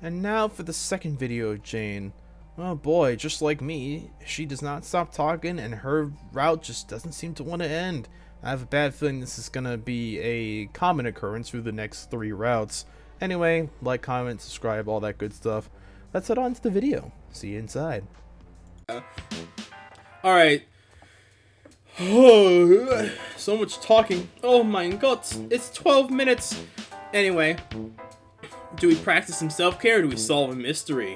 And now for the second video of Jane. Oh boy, just like me, she does not stop talking and her route just doesn't seem to want to end. I have a bad feeling this is gonna be a common occurrence through the next 3 routes. Anyway, like, comment, subscribe, all that good stuff. Let's head on to the video. See you inside. Alright. Oh, so much talking. Oh my god, it's 12 minutes. Anyway, do we practice some self-care or do we solve a mystery?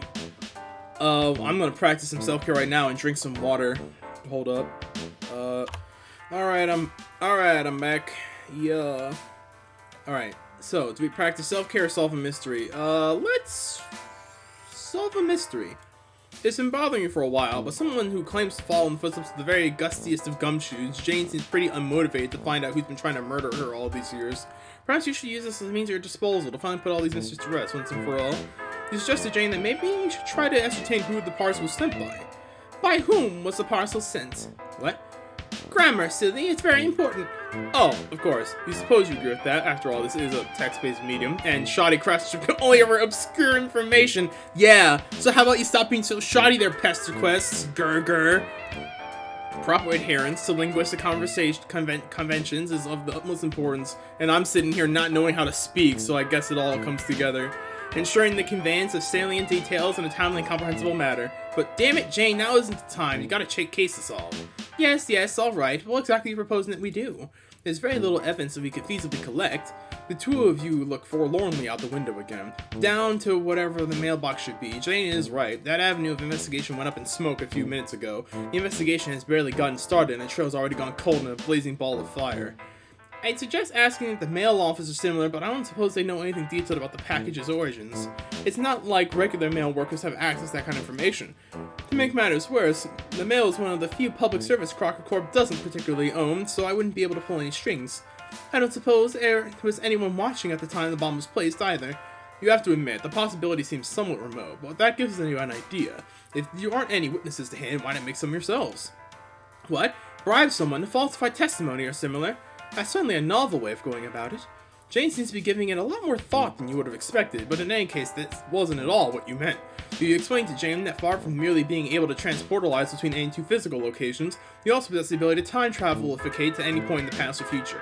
I'm gonna practice some self-care right now and drink some water. Hold up. Alright, I'm back. Yeah. Alright, so do we practice self-care or solve a mystery? Let's solve a mystery. It's been bothering you for a while, but someone who claims to follow in the footsteps of the very gustiest of gumshoes, Jane seems pretty unmotivated to find out who's been trying to murder her all these years. Perhaps you should use this as a means at your disposal to finally put all these mysteries to rest once and for all. You suggest to Jane that maybe you should try to ascertain who the parcel was sent by. By whom was the parcel sent? What? Grammar, silly, it's very important. Oh, of course. You suppose you agree with that. After all, this is a text-based medium, and shoddy crafts can only ever obscure information. Yeah, so how about you stop being so shoddy there, Pesterquest? Grr. Proper adherence to linguistic conventions is of the utmost importance, and I'm sitting here not knowing how to speak, so I guess it all comes together. Ensuring the conveyance of salient details in a timely and comprehensible manner. But damn it, Jane, now isn't the time. You got a case to solve. Yes, alright. What exactly are you proposing that we do? There's very little evidence that we could feasibly collect. The two of you look forlornly out the window again. Down to whatever the mailbox should be. Jane is right. That avenue of investigation went up in smoke a few minutes ago. The investigation has barely gotten started and the trail's already gone cold in a blazing ball of fire. I'd suggest asking if the mail office is similar, but I don't suppose they know anything detailed about the package's origins. It's not like regular mail workers have access to that kind of information. To make matters worse, the mail is one of the few public service Crocker Corp doesn't particularly own, so I wouldn't be able to pull any strings. I don't suppose there was anyone watching at the time the bomb was placed either. You have to admit, the possibility seems somewhat remote, but that gives you an idea. If you aren't any witnesses to hand, why not make some yourselves? What? Bribe someone to falsify testimony or similar? That's certainly a novel way of going about it. Jane seems to be giving it a lot more thought than you would have expected, but in any case, that wasn't at all what you meant. You explained to Jane that far from merely being able to transportalize between any two physical locations, you also possess the ability to time travelificate to any point in the past or future.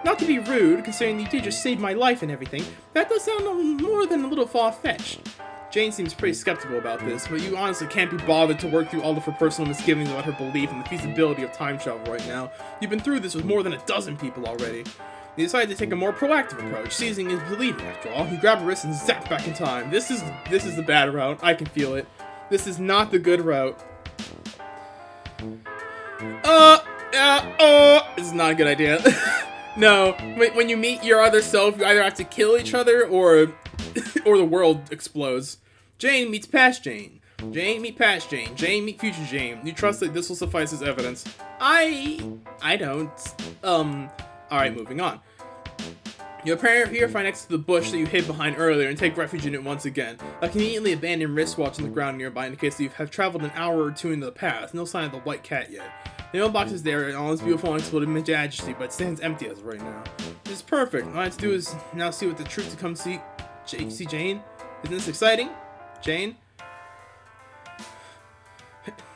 Not to be rude, considering you did just save my life and everything, that does sound more than a little far-fetched. Jane seems pretty skeptical about this, but you honestly can't be bothered to work through all of her personal misgivings about her belief in the feasibility of time travel right now. You've been through this with more than a dozen people already. You decided to take a more proactive approach, seizing is believing after all. You grab a wrist and zap back in time. This is the bad route. I can feel it. This is not the good route. This is not a good idea. No, when you meet your other self, you either have to kill each other or the world explodes. Jane meets past Jane. Jane meet past Jane. Jane meet future Jane. You trust that this will suffice as evidence? I don't. Alright, moving on. You apparently find next to the bush that you hid behind earlier and take refuge in it once again. A conveniently abandoned wristwatch on the ground nearby indicates that you have traveled an hour or two into the past. No sign of the white cat yet. The mailbox is there in all its beautiful and unexploded majesty, but it stands empty as of right now. This is perfect. All I have to do is now see what the truth to come see. See Jane? Isn't this exciting? Jane?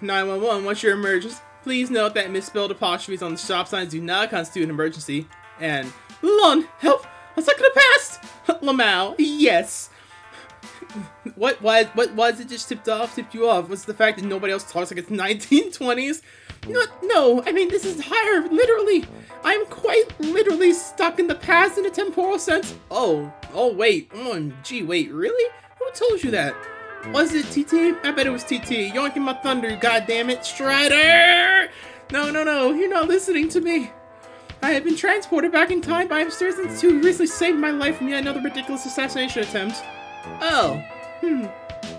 911, what's your emergency? Please note that misspelled apostrophes on the stop signs do not constitute an emergency. And, Lon, help! I'm stuck in the past! Lamau, yes! What was it just tipped you off? What's the fact that nobody else talks like it's 1920s? No, I mean, this is higher, literally. I'm quite literally stuck in the past in a temporal sense. Oh, wait, gee, wait, really? Who told you that? Was it TT? I bet it was TT. Yoinking my thunder, goddammit, Strider! No, you're not listening to me. I have been transported back in time by a mysterious entity who recently saved my life from yet another ridiculous assassination attempt. Oh,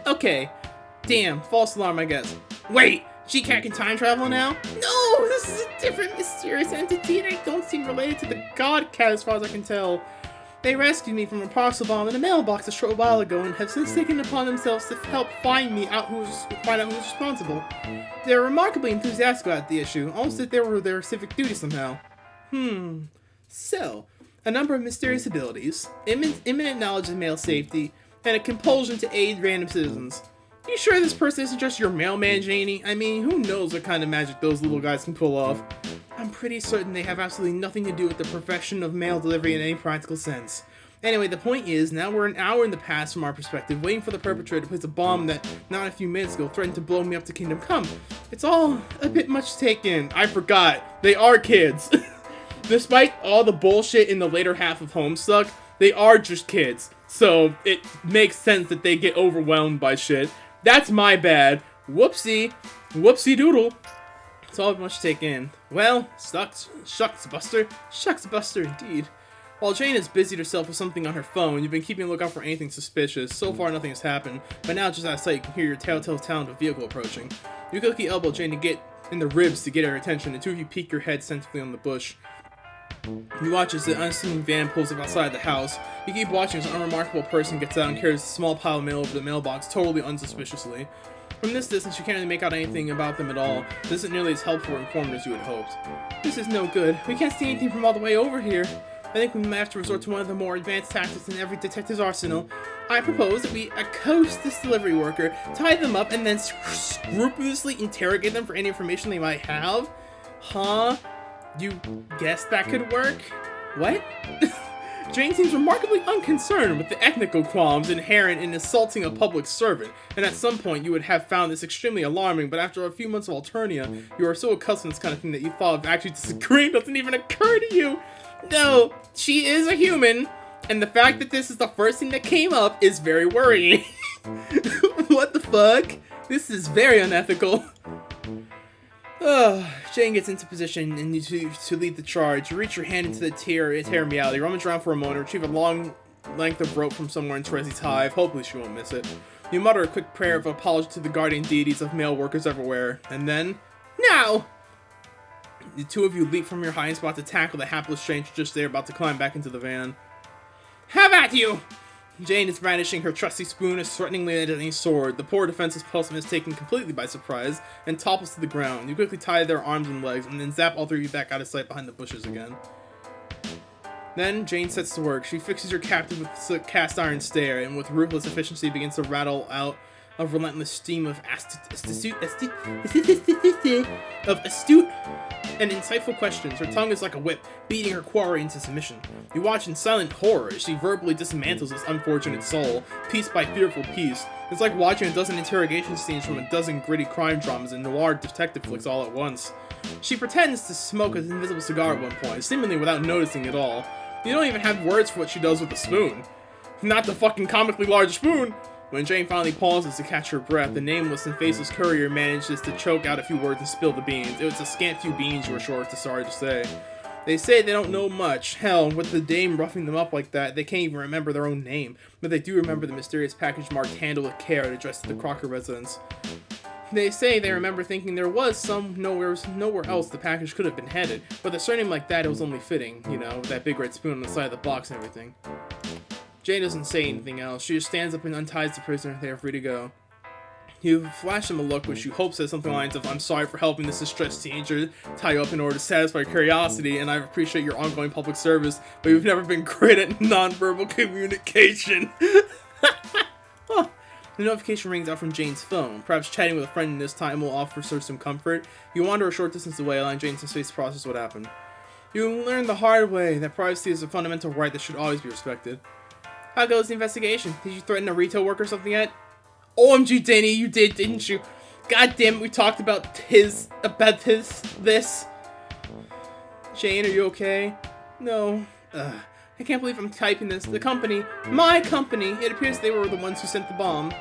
okay. Damn, false alarm, I guess. Wait, G-Cat can time travel now? No, this is a different mysterious entity and they don't seem related to the God Cat as far as I can tell. They rescued me from a parcel bomb in a mailbox a short while ago and have since taken it upon themselves to help find out who's responsible. They're remarkably enthusiastic about the issue, almost as if they were their civic duty somehow. So, a number of mysterious abilities, imminent knowledge of mail safety, and a compulsion to aid random citizens. You sure this person isn't just your mailman, Janie? I mean, who knows what kind of magic those little guys can pull off? I'm pretty certain they have absolutely nothing to do with the profession of mail delivery in any practical sense. Anyway, the point is, now we're an hour in the past from our perspective, waiting for the perpetrator to place a bomb that, not a few minutes ago, threatened to blow me up to Kingdom Come. It's all a bit much to take in. I forgot. They are kids. Despite all the bullshit in the later half of Homestuck, they are just kids. So, it makes sense that they get overwhelmed by shit. That's my bad. Whoopsie. Whoopsie doodle. It's all much to take in. Well, shucks Buster indeed. While Jane has busied herself with something on her phone, you've been keeping a lookout for anything suspicious. So far, nothing has happened, but now just out of sight, you can hear your telltale sound of a vehicle approaching. You quickly elbow Jane to get in the ribs to get her attention, and two of you peek your head sensitively on the bush. You watch as the unassuming van pulls up outside the house. You keep watching as an unremarkable person gets out and carries a small pile of mail over the mailbox, totally unsuspiciously. From this distance, you can't really make out anything about them at all. This isn't nearly as helpful or informed as you had hoped. This is no good. We can't see anything from all the way over here. I think we might have to resort to one of the more advanced tactics in every detective's arsenal. I propose that we accost this delivery worker, tie them up, and then scrupulously interrogate them for any information they might have. Huh? You guess that could work? What? Jane seems remarkably unconcerned with the ethnical qualms inherent in assaulting a public servant, and at some point you would have found this extremely alarming, but after a few months of Alternia, you are so accustomed to this kind of thing that you thought of actually disagreeing doesn't even occur to you. No, she is a human, and the fact that this is the first thing that came up is very worrying. What the fuck? This is very unethical. Jane gets into position and you to lead the charge. You reach your hand into the tear reality, rummage around for a moment, retrieve a long length of rope from somewhere in Terezi's hive. Hopefully she won't miss it. You mutter a quick prayer of apology to the guardian deities of mail workers everywhere, and then, now! The two of you leap from your hiding spot to tackle the hapless stranger just there about to climb back into the van. Have at you! Jane is brandishing her trusty spoon as threateningly as any sword. The poor defenseless postman is taken completely by surprise and topples to the ground. You quickly tie their arms and legs and then zap all three of you back out of sight behind the bushes again. Then Jane sets to work. She fixes your captive with a cast iron stare and with ruthless efficiency begins to rattle out a relentless stream of astute and insightful questions. Her tongue is like a whip, beating her quarry into submission. You watch in silent horror as she verbally dismantles this unfortunate soul, piece by fearful piece. It's like watching a dozen interrogation scenes from a dozen gritty crime dramas and noir detective flicks all at once. She pretends to smoke an invisible cigar at one point, seemingly without noticing at all. You don't even have words for what she does with the spoon. Not the fucking comically large spoon! When Jane finally pauses to catch her breath, the nameless and faceless courier manages to choke out a few words and spill the beans. It was a scant few beans you were short, sorry to say. They say they don't know much. Hell, with the dame roughing them up like that, they can't even remember their own name. But they do remember the mysterious package marked "Handle with Care" addressed to the Crocker residence. They say they remember thinking there was nowhere else the package could have been headed. With a surname like that, it was only fitting, you know, with that big red spoon on the side of the box and everything. Jane doesn't say anything else. She just stands up and unties the prisoner. They are free to go. You flash him a look which you hope says something lines of, "I'm sorry for helping this distressed teenager tie you up in order to satisfy curiosity, and I appreciate your ongoing public service, but you've never been great at nonverbal communication." Huh. The notification rings out from Jane's phone. Perhaps chatting with a friend this time will offer her some comfort. You wander a short distance away, allowing Jane some space to process what happened. You learn the hard way that privacy is a fundamental right that should always be respected. How goes the investigation? Did you threaten a retail worker or something yet? OMG, Danny, you did, didn't you? God damn it, we talked about this. Jane, are you okay? No. I can't believe I'm typing this. The company, my company, it appears they were the ones who sent the bomb.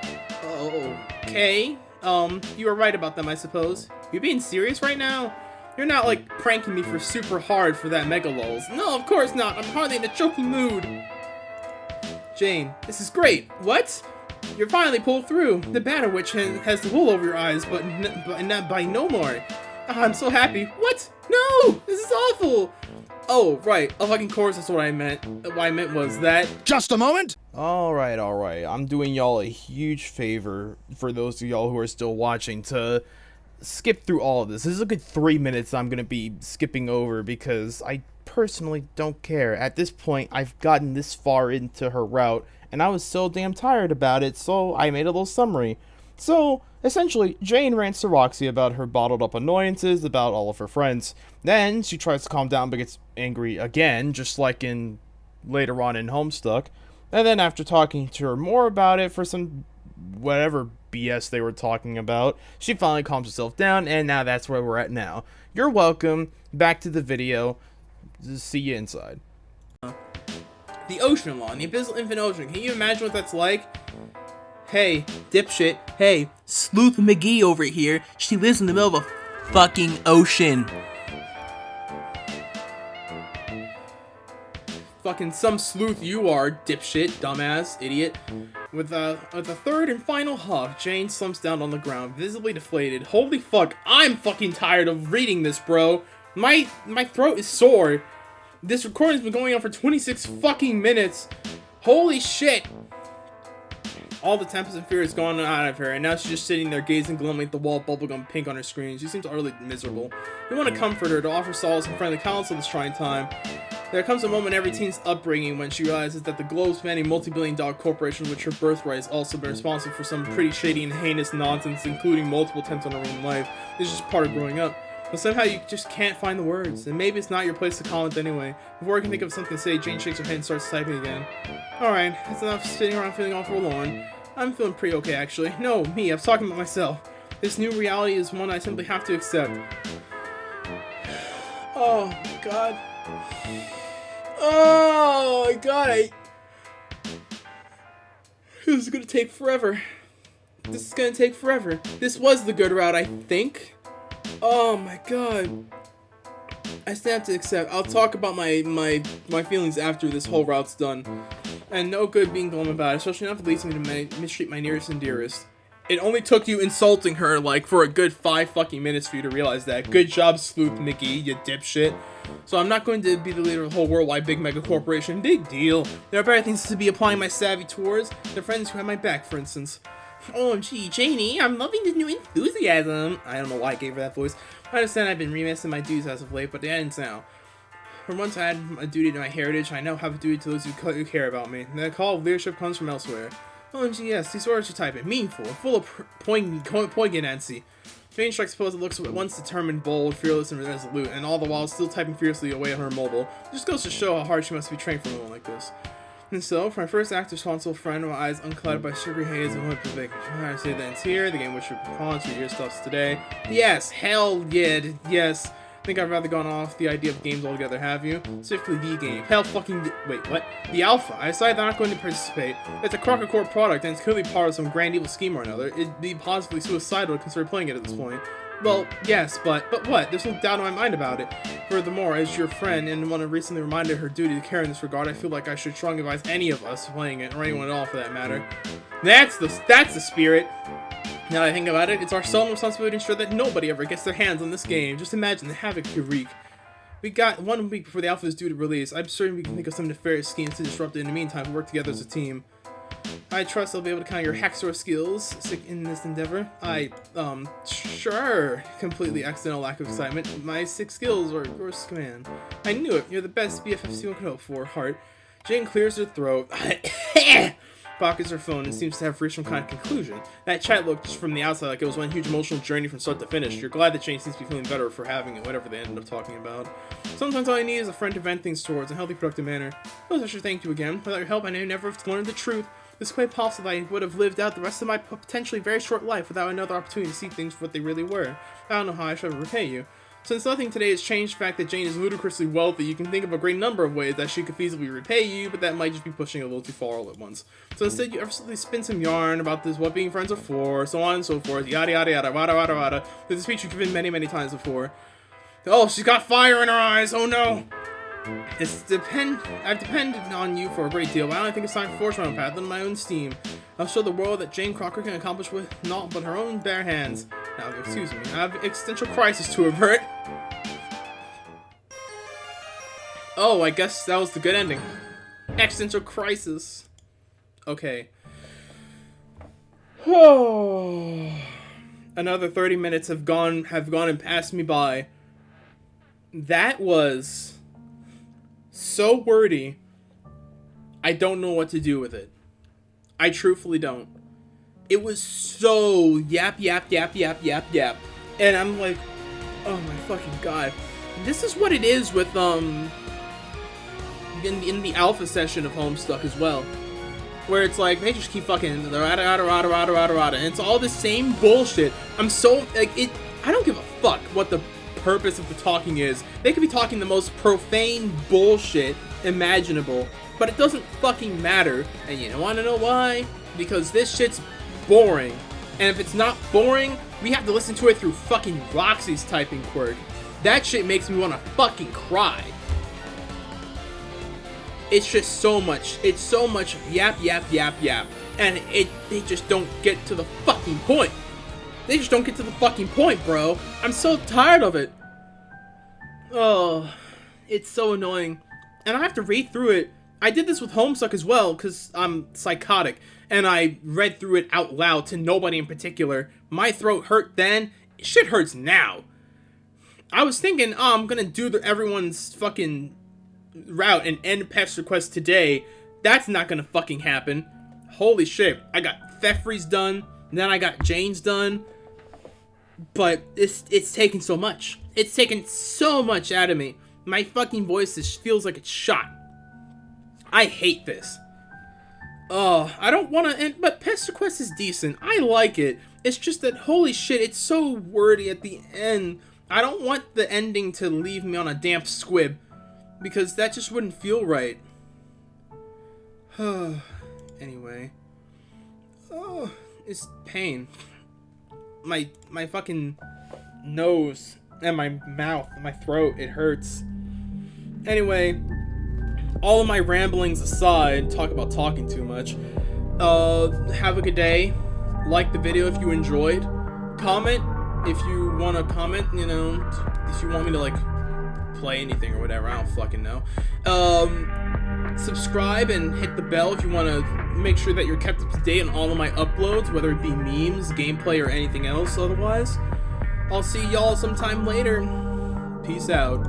Okay. You were right about them, I suppose. You being serious right now? You're not, like, pranking me for super hard for that mega lulz. No, of course not. I'm hardly in a joking mood. Jane, this is great. What? You're finally pulled through. The Banner Witch has the wool over your eyes, but not by no more. I'm so happy. What? No! This is awful! Oh, right. A fucking chorus, that's what I meant. What I meant was that... Just a moment! Alright. I'm doing y'all a huge favor, for those of y'all who are still watching, to skip through all of this. This is a good 3 minutes I'm gonna be skipping over, because I personally don't care. At this point, I've gotten this far into her route, and I was so damn tired about it, so I made a little summary. So, essentially, Jane rants to Roxy about her bottled up annoyances about all of her friends. Then, she tries to calm down but gets angry again, just like in later on in Homestuck. And then, after talking to her more about it for some whatever BS they were talking about, she finally calms herself down, and now that's where we're at now. You're welcome. Back to the video. See you inside. The ocean lawn, the abyssal infinite ocean. Can you imagine what that's like? Hey, dipshit. Hey, Sleuth McGee over here. She lives in the middle of a fucking ocean. Fucking some sleuth you are, dipshit, dumbass, idiot. With the third and final huff, Jane slumps down on the ground, visibly deflated. Holy fuck, I'm fucking tired of reading this, bro. My throat is sore. This recording's been going on for 26 fucking minutes. Holy shit. All the tempest and fear is gone out of her, and now she's just sitting there gazing glumly at the wall, bubblegum pink on her screen. She seems utterly miserable. We want to comfort her, to offer solace and friendly counsel this trying time. There comes a moment in every teen's upbringing when she realizes that the globe-spanning multi-billion-dollar corporation which her birthright has also been responsible for some pretty shady and heinous nonsense, including multiple attempts on her own life. This is just part of growing up. But somehow you just can't find the words, and maybe it's not your place to comment anyway. Before I can think of something to say, Jane shakes her head and starts typing again. Alright, that's enough sitting around feeling all forlorn. I'm feeling pretty okay, actually. No, me, I was talking about myself. This new reality is one I simply have to accept. Oh, my God. Oh, my God, This is gonna take forever. This is gonna take forever. This was the good route, I think. Oh my God. I still have to accept. I'll talk about my feelings after this whole route's done. And no good being glum about it, especially not if it leads me to mistreat my nearest and dearest. It only took you insulting her, like, for a good 5 fucking minutes for you to realize that. Good job, Sleuth McGee, you dipshit. So I'm not going to be the leader of the whole worldwide big mega corporation. Big deal. There are better things to be applying my savvy towards. The friends who have my back, for instance. OMG, Janie, I'm loving this new enthusiasm. I don't know why I gave her that voice. I understand I've been remiss in my duties as of late, but the ends now. For once I had a duty to my heritage, I now have a duty to those who care about me. The call of leadership comes from elsewhere. OMG, yes, these words you type it. Meaningful, full of poignancy. Jane strikes a pose that looks at once determined, bold, fearless, and resolute, and all the while still typing fiercely away on her mobile. It just goes to show how hard she must be trained for a moment like this. And so, for my first act, responsible friend, my eyes unclouded by sugary haze and hood perfect. I say that it's here, the game which you're calling to your stuffs today. Yes, hell yeah, yes. Think I've rather gone off the idea of games altogether, have you? Specifically the game. Hell fucking wait, what? The Alpha. I decided I'm not going to participate. It's a Crocker Corp product, and it's clearly part of some grand evil scheme or another. It'd be possibly suicidal to consider playing it at this point. Well, yes, but what? There's no doubt in my mind about it. Furthermore, as your friend, and one who recently reminded her duty to care in this regard, I feel like I should strongly advise any of us playing it, or anyone at all for that matter. That's the spirit. Now that I think about it, it's our solemn responsibility to ensure that nobody ever gets their hands on this game. Just imagine the havoc it could wreak. We got 1 week before the Alpha is due to release. I'm certain we can think of some nefarious schemes to disrupt it. In the meantime, we work together as a team. I trust I'll be able to count your hacksaw skills in this endeavor. Sure. Completely accidental lack of excitement. My 6 skills are yours to command. I knew it. You're the best BFFs you could hope for, Heart. Jane clears her throat. Pockets her phone and seems to have reached some kind of conclusion. That chat looked from the outside like it was one huge emotional journey from start to finish. You're glad that Jane seems to be feeling better for having it, whatever they ended up talking about. Sometimes all I need is a friend to vent things towards in a healthy, productive manner. I should thank you again. Without your help, I may never have learned the truth. It's quite possible that I would have lived out the rest of my potentially very short life without another opportunity to see things for what they really were. I don't know how I should repay you. Since nothing today has changed the fact that Jane is ludicrously wealthy, you can think of a great number of ways that she could feasibly repay you, but that might just be pushing it a little too far all at once. So instead, you absolutely spin some yarn about this, what being friends are for, so on and so forth, yada yada yada, wada wada wada. There's a speech you've given many times before. Oh, she's got fire in her eyes, oh no! I've depended on you for a great deal, but I don't think it's time to force my own path on my own steam. I'll show the world that Jane Crocker can accomplish with naught but her own bare hands. Now, excuse me, I have existential crisis to avert. Oh, I guess that was the good ending. Existential crisis. Okay. Oh. Another 30 minutes have gone and passed me by. That was so wordy. I don't know what to do with it. I truthfully don't. It was so yap, yap, yap, yap, yap, yap. And I'm like, oh my fucking god. This is what it is with, in the alpha session of Homestuck as well. Where it's like, they just keep fucking, and it's all the same bullshit. I'm so, like, I don't give a fuck what the purpose of the talking is. They could be talking the most profane bullshit imaginable, but it doesn't fucking matter. And you don't want to know why? Because this shit's boring. And if it's not boring, we have to listen to it through fucking Roxy's typing quirk. That shit makes me want to fucking cry. It's just so much. It's so much yap, yap, yap, yap. And they just don't get to the fucking point. They just don't get to the fucking point, bro. I'm so tired of it. Oh, it's so annoying. And I have to read through it. I did this with Homestuck as well, because I'm psychotic. And I read through it out loud to nobody in particular. My throat hurt then. Shit hurts now. I was thinking, oh, I'm gonna do everyone's fucking route and end Pesterquest today. That's not gonna fucking happen. Holy shit. I got Thefry's done. Then I got Jane's done. But it's taken so much. It's taken so much out of me. My fucking voice just feels like it's shot. I hate this. Oh, I don't want to end, but Pesterquest is decent. I like it. It's just that, holy shit, it's so wordy at the end. I don't want the ending to leave me on a damp squib, because that just wouldn't feel right. Anyway. Oh, it's pain. My fucking nose and my mouth and my throat, it hurts. Anyway, all of my ramblings aside, talk about talking too much. Have a good day. Like the video if you enjoyed. Comment if you want to comment, you know, if you want me to, like, play anything or whatever. I don't fucking know. Subscribe and hit the bell if you want to make sure that you're kept up to date on all of my uploads, whether it be memes, gameplay, or anything else otherwise. I'll see y'all sometime later. Peace out.